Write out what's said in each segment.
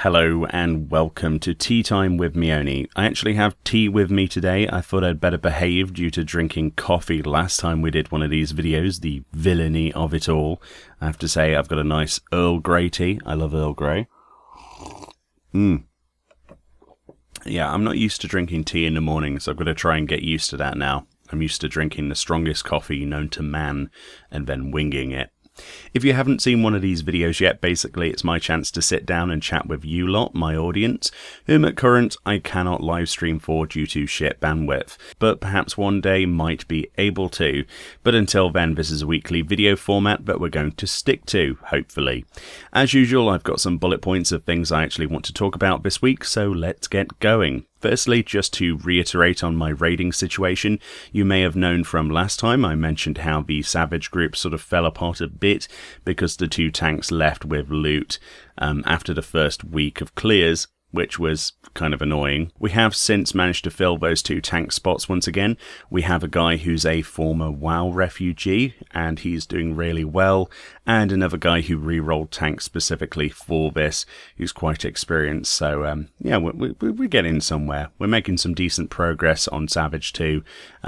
Hello and welcome to Tea Time with Meoni. I actually have tea with me today. I thought I'd better behave due to drinking coffee last time we did one of these videos, the villainy of it all. I have to say I've got a nice Earl Grey tea. I love Earl Grey. Yeah, I'm not used to drinking tea in the morning, so I've got to try and get used to that now. I'm used to drinking the strongest coffee known to man and then winging it. If you haven't seen one of these videos yet, basically it's my chance to sit down and chat with you lot, my audience, whom at current I cannot live stream for due to shit bandwidth, but perhaps one day might be able to. But until then, this is a weekly video format that we're going to stick to, hopefully. As usual, I've got some bullet points of things I actually want to talk about this week, so let's get going. Firstly, just to reiterate on my raiding situation, you may have known from last time I mentioned how the Savage group sort of fell apart a bit because the two tanks left with loot after the first week of clears, which was kind of annoying. We have since managed to fill those two tank spots once again. We have a guy who's a former WoW refugee, and he's doing really well, and another guy who re-rolled tanks specifically for this, who's quite experienced. So yeah, we're getting somewhere. We're making some decent progress on Savage 2.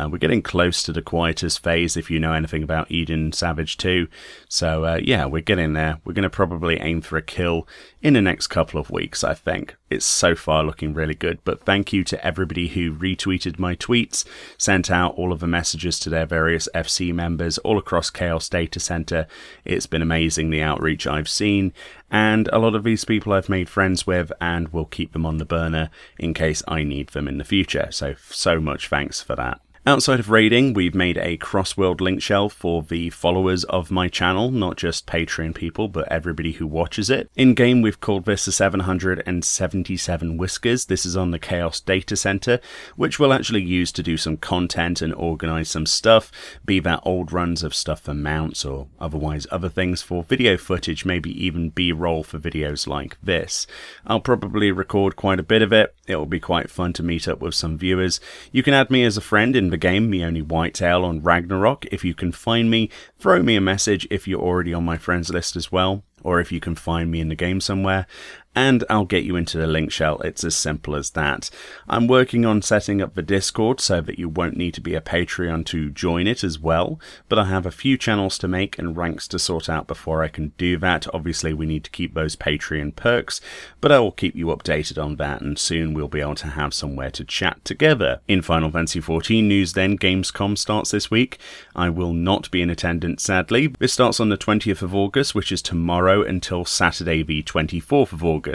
We're getting close to the quietest phase, if you know anything about Eden Savage 2. So yeah, we're getting there. We're going to probably aim for a kill in the next couple of weeks, I think. It's so far looking really good, but thank you to everybody who retweeted my tweets, sent out all of the messages to their various FC members all across Chaos Data Center. It's been amazing, the outreach I've seen, and a lot of these people I've made friends with and will keep them on the burner in case I need them in the future. So much thanks for that. Outside of raiding, we've made a cross-world link shell for the followers of my channel, not just Patreon people, but everybody who watches it. In-game, we've called this the 777 Whiskers. This is on the Chaos Data Center, which we'll actually use to do some content and organize some stuff, be that old runs of stuff for mounts or otherwise other things for video footage, maybe even B-roll for videos like this. I'll probably record quite a bit of it. It will be quite fun to meet up with some viewers. You can add me as a friend in the game, Meoni Whitetail on Ragnarok. If you can find me, throw me a message if you're already on my friends list as well, or if you can find me in the game somewhere, and I'll get you into the link shell. It's as simple as that. I'm working on setting up the Discord so that you won't need to be a Patreon to join it as well, but I have a few channels to make and ranks to sort out before I can do that. Obviously we need to keep those Patreon perks, but I will keep you updated on that, and soon we'll be able to have somewhere to chat together. In Final Fantasy XIV news then, Gamescom starts this week. I will not be in attendance, sadly. This starts on the 20th of August, which is tomorrow, until Saturday the 24th of August.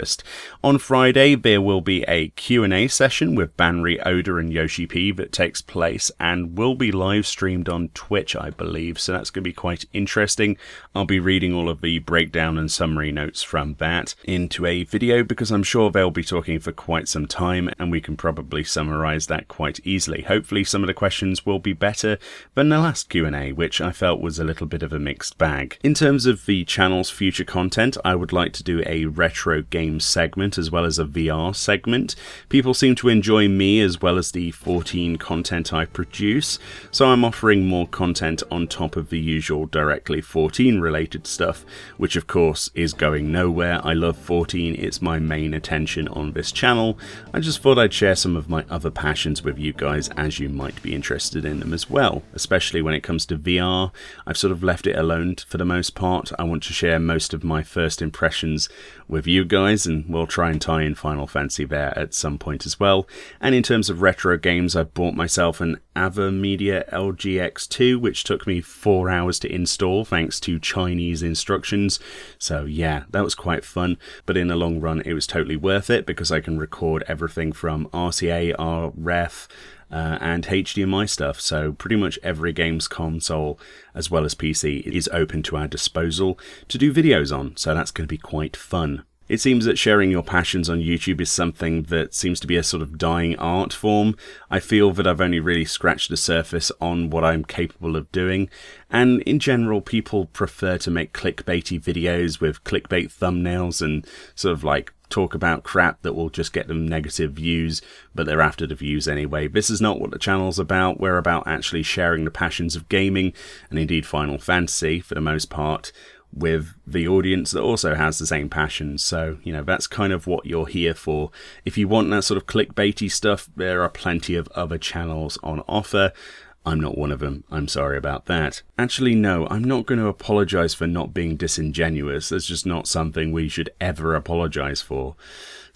On Friday, there will be a Q&A session with Banri, Oda and Yoshi P that takes place and will be live streamed on Twitch, I believe, so that's going to be quite interesting. I'll be reading all of the breakdown and summary notes from that into a video because I'm sure they'll be talking for quite some time and we can probably summarize that quite easily. Hopefully some of the questions will be better than the last Q&A, which I felt was a little bit of a mixed bag. In terms of the channel's future content, I would like to do a retro game segment as well as a VR segment. People seem to enjoy me as well as the 14 content I produce, so I'm offering more content on top of the usual directly 14 related stuff, which of course is going nowhere. I love 14, it's my main attention on this channel. I just thought I'd share some of my other passions with you guys, as you might be interested in them as well, especially when it comes to VR. I've sort of left it alone for the most part. I want to share most of my first impressions with you guys, and we'll try and tie in Final Fantasy there at some point as well. And in terms of retro games, I've bought myself an Avermedia LGX2, which took me 4 hours to install thanks to Chinese instructions. So yeah, that was quite fun, but in the long run it was totally worth it because I can record everything from RCA, RF, and HDMI stuff, so pretty much every games console as well as PC is open to our disposal to do videos on, so that's going to be quite fun. It seems that sharing your passions on YouTube is something that seems to be a sort of dying art form. I feel that I've only really scratched the surface on what I'm capable of doing, and in general people prefer to make clickbaity videos with clickbait thumbnails and sort of like talk about crap that will just get them negative views, but they're after the views anyway. This is not what the channel's about. We're about actually sharing the passions of gaming, and indeed Final Fantasy for the most part, with the audience that also has the same passion. So, you know, that's kind of what you're here for. If you want that sort of clickbaity stuff, there are plenty of other channels on offer. I'm not one of them. I'm sorry about that. Actually, no, I'm not going to apologize for not being disingenuous. That's just not something we should ever apologize for.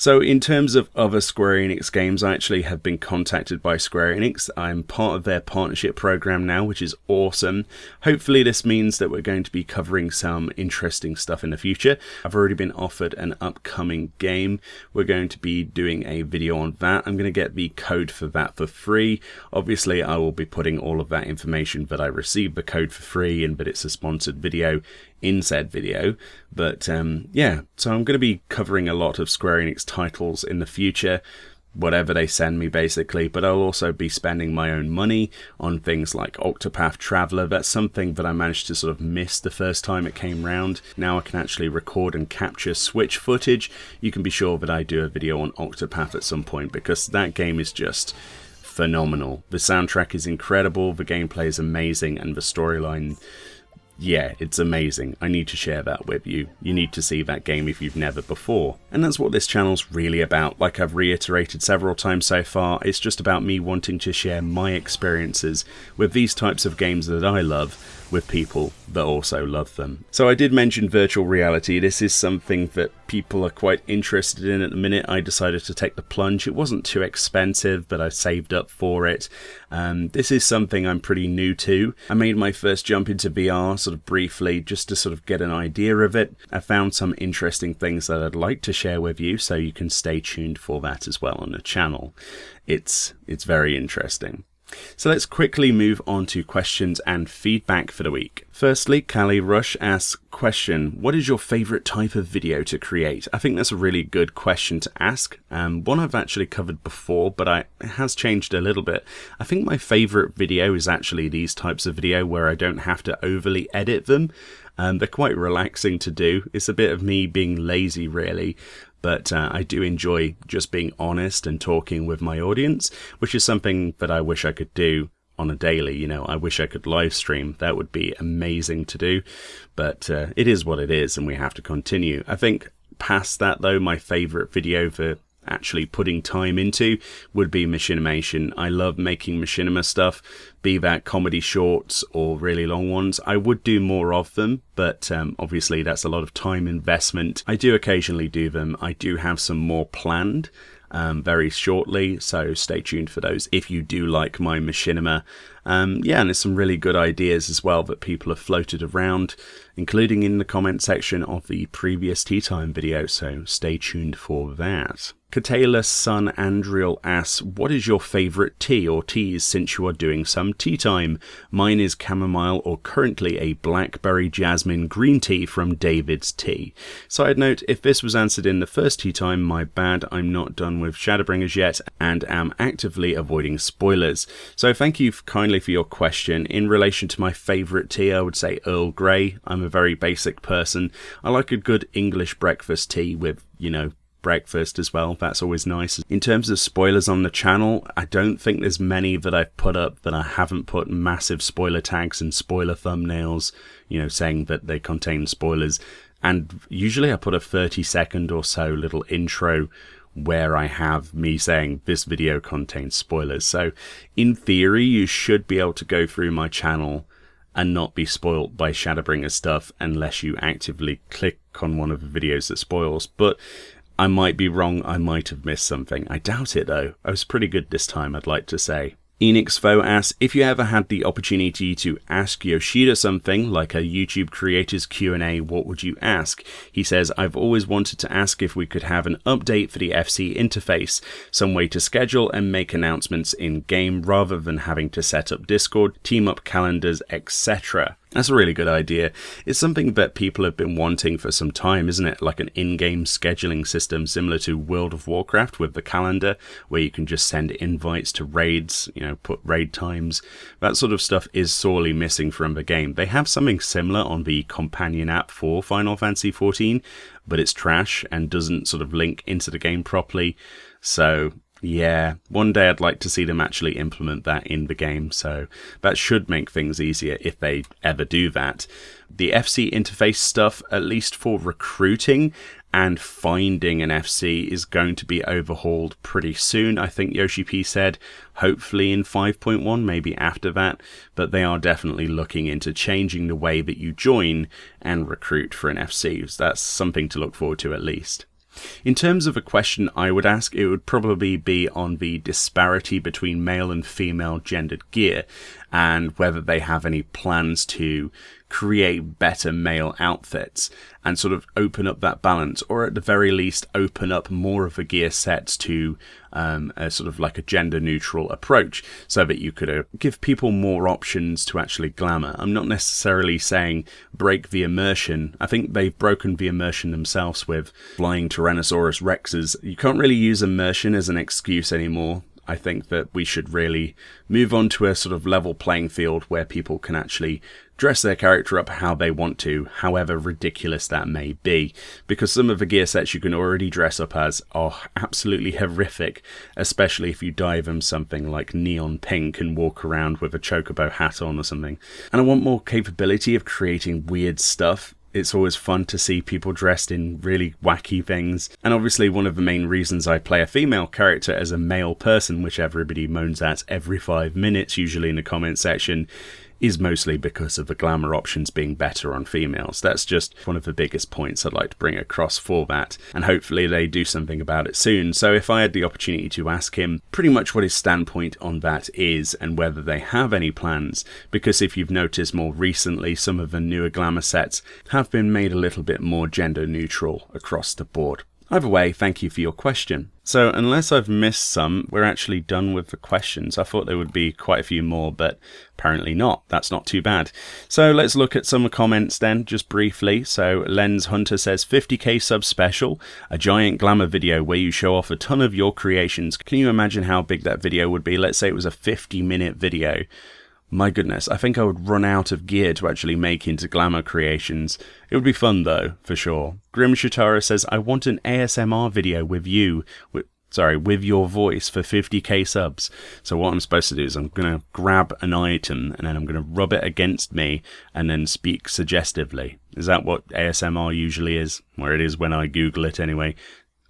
So in terms of other Square Enix games, I actually have been contacted by Square Enix. I'm part of their partnership program now, which is awesome. Hopefully this means that we're going to be covering some interesting stuff in the future. I've already been offered an upcoming game. We're going to be doing a video on that. I'm going to get the code for that for free. Obviously, I will be putting all of that information that I received the code for free and that it's a sponsored video in said video. But yeah, so I'm going to be covering a lot of Square Enix titles in the future, whatever they send me basically, but I'll also be spending my own money on things like Octopath Traveler. That's something that I managed to sort of miss the first time it came round. Now I can actually record and capture Switch footage. You can be sure that I do a video on Octopath at some point, because that game is just phenomenal. The soundtrack is incredible, the gameplay is amazing, and the storyline, yeah, it's amazing. I need to share that with you. You need to see that game if you've never before. And that's what this channel's really about. Like I've reiterated several times so far, it's just about me wanting to share my experiences with these types of games that I love with people that also love them. So I did mention virtual reality. This is something that people are quite interested in at the minute. I decided to take the plunge. It wasn't too expensive, but I saved up for it. This is something I'm pretty new to. I made my first jump into VR sort of briefly just to sort of get an idea of it. I found some interesting things that I'd like to share with you, so you can stay tuned for that as well on the channel. It's very interesting. So let's quickly move on to questions and feedback for the week. Firstly, Callie Rush asks, question, what is your favourite type of video to create? I think that's a really good question to ask. One I've actually covered before, but it has changed a little bit. I think my favourite video is actually these types of video where I don't have to overly edit them. They're quite relaxing to do. It's a bit of me being lazy, really. But I do enjoy just being honest and talking with my audience, which is something that I wish I could do on a daily. You know, I wish I could live stream. That would be amazing to do. But it is what it is, and we have to continue. I think past that, though, my favourite video for actually putting time into would be machinimation. I love making machinima stuff, be that comedy shorts or really long ones. I would do more of them, but obviously that's a lot of time investment. I do occasionally do them. I do have some more planned very shortly, so stay tuned for those if you do like my machinima. Yeah, and there's some really good ideas as well that people have floated around, including in the comment section of the previous Tea Time video, so stay tuned for that. Katayla's son Andriel asks, what is your favourite tea or teas since you are doing some tea time? Mine is chamomile or currently a blackberry jasmine green tea from David's Tea. Side note, if this was answered in the first tea time, my bad, I'm not done with Shadowbringers yet and am actively avoiding spoilers. So thank you kindly for your question. In relation to my favourite tea, I would say Earl Grey. I'm a very basic person. I like a good English breakfast tea with, you know, breakfast as well. That's always nice. In terms of spoilers on the channel, I don't think there's many that I've put up that I haven't put massive spoiler tags and spoiler thumbnails, you know, saying that they contain spoilers. And usually I put a 30-second or so little intro where I have me saying this video contains spoilers. So in theory, you should be able to go through my channel and not be spoilt by Shadowbringers stuff unless you actively click on one of the videos that spoils. But I might be wrong, I might have missed something. I doubt it though. I was pretty good this time, I'd like to say. Enix asks, if you ever had the opportunity to ask Yoshida something, like a YouTube creator's Q&A, what would you ask? He says, I've always wanted to ask if we could have an update for the FC interface, some way to schedule and make announcements in-game rather than having to set up Discord, team up calendars, etc. That's a really good idea. It's something that people have been wanting for some time, isn't it? Like an in-game scheduling system similar to World of Warcraft with the calendar, where you can just send invites to raids, you know, put raid times. That sort of stuff is sorely missing from the game. They have something similar on the companion app for Final Fantasy XIV, but it's trash and doesn't sort of link into the game properly. So Yeah, one day I'd like to see them actually implement that in the game, so that should make things easier if they ever do that. The FC interface stuff, at least for recruiting and finding an FC, is going to be overhauled pretty soon. I think Yoshi P said, hopefully in 5.1, maybe after that, but they are definitely looking into changing the way that you join and recruit for an FC. So that's something to look forward to at least. In terms of a question I would ask, it would probably be on the disparity between male and female gendered gear, and whether they have any plans to create better male outfits and sort of open up that balance, or at the very least open up more of the gear sets to a sort of like a gender neutral approach, so that you could give people more options to actually glamour. I'm not necessarily saying break the immersion. I think they've broken the immersion themselves with flying Tyrannosaurus Rexes. You can't really use immersion as an excuse anymore. I think that we should really move on to a sort of level playing field where people can actually dress their character up how they want to, however ridiculous that may be. Because some of the gear sets you can already dress up as are absolutely horrific, especially if you dye them something like neon pink and walk around with a chocobo hat on or something. And I want more capability of creating weird stuff. It's always fun to see people dressed in really wacky things. And obviously one of the main reasons I play a female character as a male person, which everybody moans at every 5 minutes, usually in the comment section, is mostly because of the glamour options being better on females. That's just one of the biggest points I'd like to bring across for that, and hopefully they do something about it soon. So if I had the opportunity to ask him pretty much what his standpoint on that is, and whether they have any plans, because if you've noticed more recently, some of the newer glamour sets have been made a little bit more gender neutral across the board. Either way, thank you for your question. So unless I've missed some, we're actually done with the questions. I thought there would be quite a few more, but apparently not. That's not too bad. So let's look at some comments then, just briefly. So Lens Hunter says, 50k sub special, a giant glamour video where you show off a ton of your creations. Can you imagine how big that video would be? Let's say it was a 50-minute video. My goodness, I think I would run out of gear to actually make into glamour creations. It would be fun though, for sure. Grim Shitara says, I want an ASMR video with you, with your voice for 50k subs. So what I'm supposed to do is I'm going to grab an item and then I'm going to rub it against me and then speak suggestively. Is that what ASMR usually is? Or it is when I Google it anyway.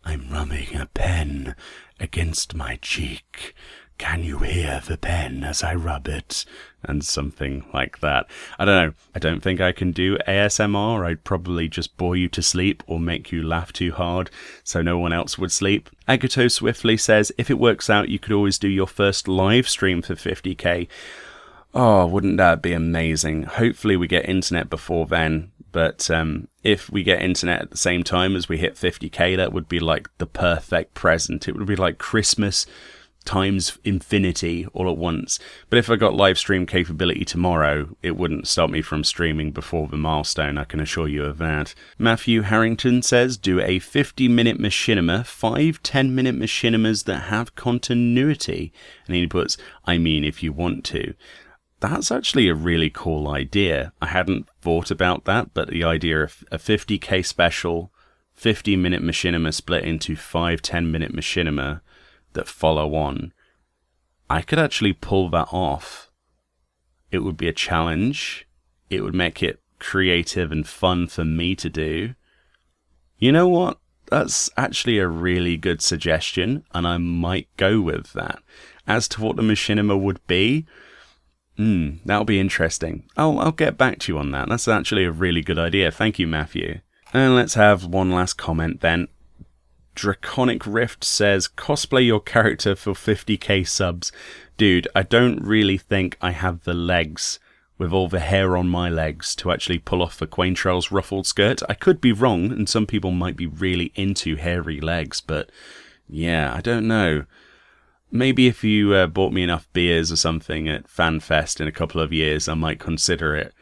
I'm rubbing a pen against my cheek. Can you hear the pen as I rub it? And something like that. I don't know. I don't think I can do ASMR. I'd probably just bore you to sleep or make you laugh too hard so no one else would sleep. Agato Swiftly says, if it works out, you could always do your first live stream for 50k. Oh, wouldn't that be amazing? Hopefully we get internet before then. But if we get internet at the same time as we hit 50k, that would be like the perfect present. It would be like Christmas times infinity all at once. But if I got live stream capability tomorrow, it wouldn't stop me from streaming before the milestone, I can assure you of that. Matthew Harrington says, do a 50-minute machinima, 5 10-minute machinimas that have continuity. And he puts, I mean, if you want to. That's actually a really cool idea. I hadn't thought about that, but the idea of a 50k special, 50-minute machinima split into 5 10-minute machinima that follow on, I could actually pull that off. It would be a challenge. It would make it creative and fun for me to do. You know what? That's actually a really good suggestion, and I might go with that. As to what the machinima would be, that'll be interesting. I'll get back to you on that. That's actually a really good idea. Thank you, Matthew. And let's have one last comment then. Draconic Rift says, cosplay your character for 50k subs. Dude, I don't really think I have the legs with all the hair on my legs to actually pull off the Quaintrell's ruffled skirt. I could be wrong, and some people might be really into hairy legs, but yeah, I don't know. Maybe if you bought me enough beers or something at FanFest in a couple of years, I might consider it.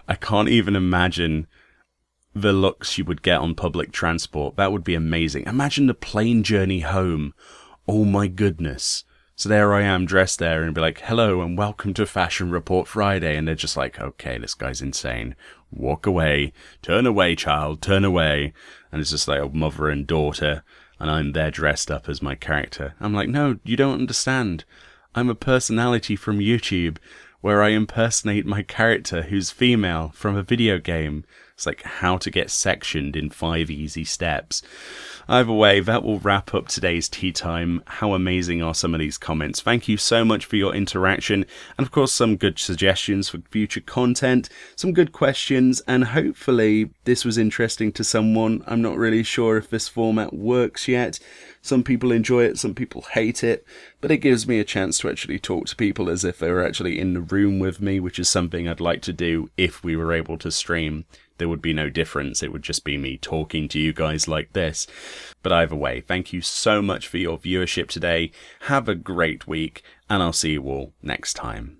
I can't even imagine the looks you would get on public transport. That would be amazing. Imagine the plane journey home. Oh my goodness. So there I am dressed there and be like, hello and welcome to Fashion Report Friday. And they're just like, okay, this guy's insane. Walk away. Turn away, child. Turn away. And it's just like a mother and daughter. and I'm there dressed up as my character. I'm like, no, you don't understand. I'm a personality from YouTube where I impersonate my character who's female from a video game. It's like how to get sectioned in 5 easy steps. Either way, that will wrap up today's tea time. How amazing are some of these comments? Thank you so much for your interaction, and of course some good suggestions for future content, some good questions, and hopefully this was interesting to someone. I'm not really sure if this format works yet. Some people enjoy it, some people hate it, but it gives me a chance to actually talk to people as if they were actually in the room with me, which is something I'd like to do if we were able to stream. There would be no difference. It would just be me talking to you guys like this. But either way, thank you so much for your viewership today. Have a great week, and I'll see you all next time.